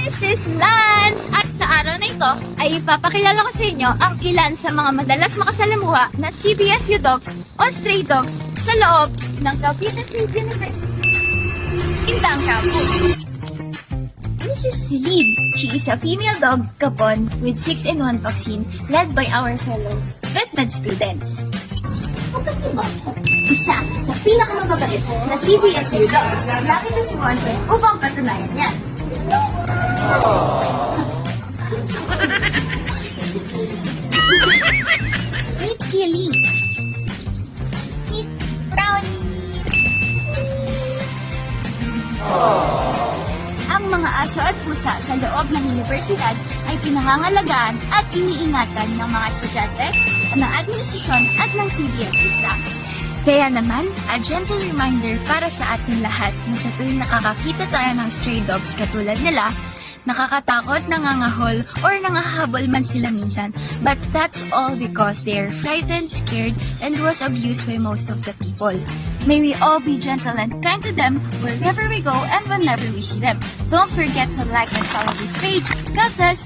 Mrs. Lance! At sa araw na ito ay ipapakilala ko sa inyo ang ilan sa mga madalas makasalamuha na CBSU dogs o stray dogs sa loob ng Cavite State University Intang Campus. This is Celine. She is a female dog kapon with 6-in-1 vaccine led by our fellow VetMed students. Isa sa pinakamababait na CBSU dogs. Lapit na si Monse upang patunayan yan. Sweet Killy. Sweet Brownie. Ang mga aso at pusa sa loob ng universidad ay pinangangalagaan at iniingatan ng mga estudyante, ng administrasyon at ng CBSU staffs. Kaya naman, a gentle reminder para sa ating lahat na sa tuwing nakakakita tayo ng stray dogs katulad nila, nakakatakot, nangangahol, or nangahabol man sila minsan. But that's all because they are frightened, scared, and was abused by most of the people. May we all be gentle and kind to them wherever we go and whenever we see them. Don't forget to like and follow this page. God bless.